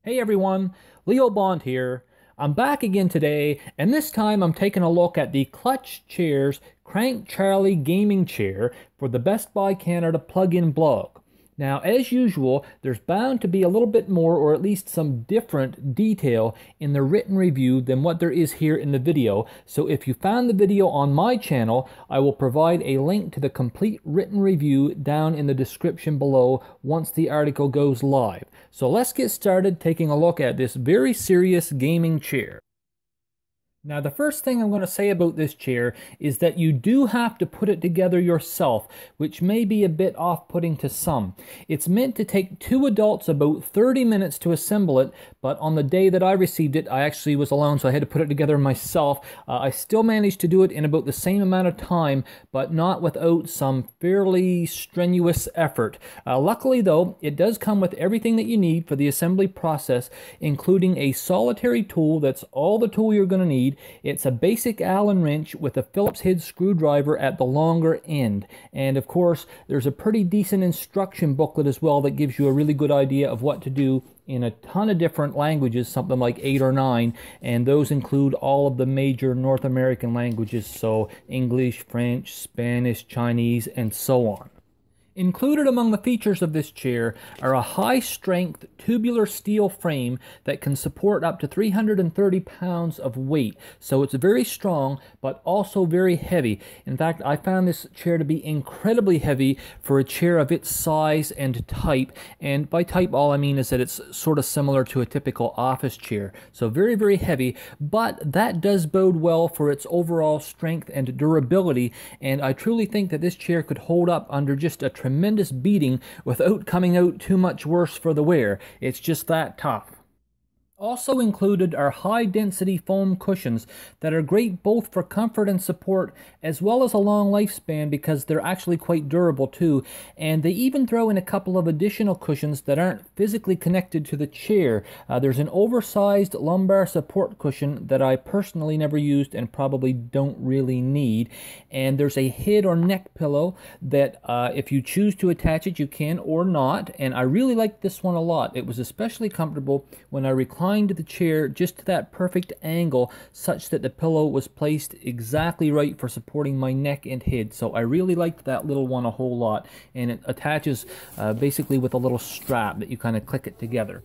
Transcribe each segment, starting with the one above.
Hey everyone, Leo Bond here. I'm back again today, and this time I'm taking a look at the Clutch Chairz Crank Charlie Gaming Chair for the Best Buy Canada plug-in blog. Now, as usual, there's bound to be a little bit more, or at least some different detail in the written review than what there is here in the video. So if you found the video on my channel, I will provide a link to the complete written review down in the description below once the article goes live. So let's get started taking a look at this very serious gaming chair. Now, the first thing I'm going to say about this chair is that you do have to put it together yourself, which may be a bit off-putting to some. It's meant to take two adults about 30 minutes to assemble it, but on the day that I received it, I actually was alone, so I had to put it together myself. I still managed to do it in about the same amount of time, but not without some fairly strenuous effort. Luckily, though, it does come with everything that you need for the assembly process, including a solitary tool. That's all the tool you're going to need. It's a basic Allen wrench with a Phillips head screwdriver at the longer end. And of course, there's a pretty decent instruction booklet as well that gives you a really good idea of what to do in a ton of different languages, something like 8 or 9, and those include all of the major North American languages, so English, French, Spanish, Chinese, and so on. Included among the features of this chair are a high-strength tubular steel frame that can support up to 330 pounds of weight. So it's very strong, but also very heavy. In fact, I found this chair to be incredibly heavy for a chair of its size and type. And by type, all I mean is that it's sort of similar to a typical office chair. So very, very heavy, but that does bode well for its overall strength and durability. And I truly think that this chair could hold up under just a tremendous beating without coming out too much worse for the wear. It's just that tough. Also included are high-density foam cushions that are great both for comfort and support, as well as a long lifespan because they're actually quite durable too. And they even throw in a couple of additional cushions that aren't physically connected to the chair. There's an oversized lumbar support cushion that I personally never used and probably don't really need. And there's a head or neck pillow that if you choose to attach it, you can or not. And I really liked this one a lot. It was especially comfortable when I reclined the chair just to that perfect angle such that the pillow was placed exactly right for supporting my neck and head. So I really liked that little one a whole lot, and it attaches basically with a little strap that you kind of click it together.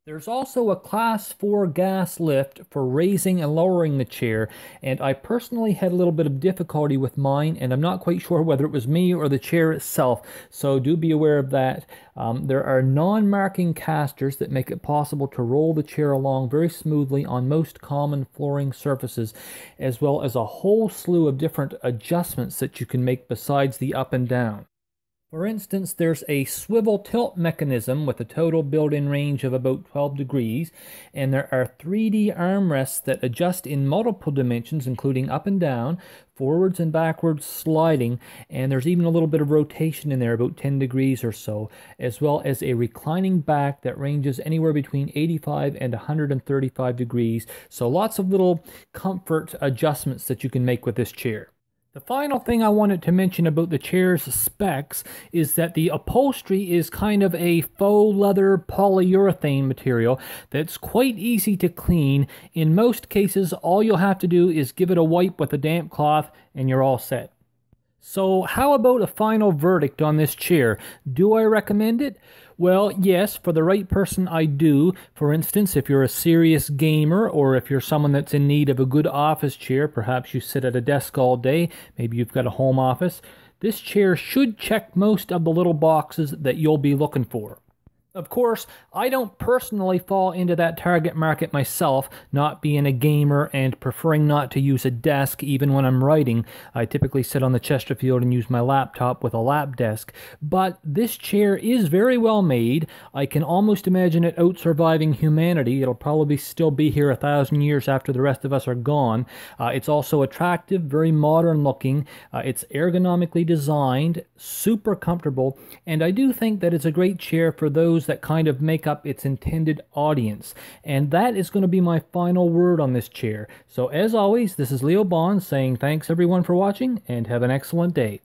There's also a Class 4 gas lift for raising and lowering the chair, and I personally had a little bit of difficulty with mine, and I'm not quite sure whether it was me or the chair itself, so do be aware of that. There are non-marking casters that make it possible to roll the chair along very smoothly on most common flooring surfaces, as well as a whole slew of different adjustments that you can make besides the up and down. For instance, there's a swivel tilt mechanism with a total built-in range of about 12 degrees, and there are 3D armrests that adjust in multiple dimensions, including up and down, forwards and backwards sliding, and there's even a little bit of rotation in there, about 10 degrees or so, as well as a reclining back that ranges anywhere between 85 and 135 degrees, so lots of little comfort adjustments that you can make with this chair. The final thing I wanted to mention about the chair's specs is that the upholstery is kind of a faux leather polyurethane material that's quite easy to clean. In most cases, all you'll have to do is give it a wipe with a damp cloth and you're all set. So how about a final verdict on this chair? Do I recommend it? Well, yes, for the right person I do. For instance, if you're a serious gamer or if you're someone that's in need of a good office chair, perhaps you sit at a desk all day, maybe you've got a home office, this chair should check most of the little boxes that you'll be looking for. Of course, I don't personally fall into that target market myself, not being a gamer and preferring not to use a desk even when I'm writing. I typically sit on the Chesterfield and use my laptop with a lap desk. But this chair is very well made. I can almost imagine it out-surviving humanity. It'll probably still be here 1,000 years after the rest of us are gone. It's also attractive, very modern looking. It's ergonomically designed, super comfortable, and I do think that it's a great chair for those that kind of make up its intended audience. And that is going to be my final word on this chair. So as always, this is Leo Bond saying thanks everyone for watching and have an excellent day.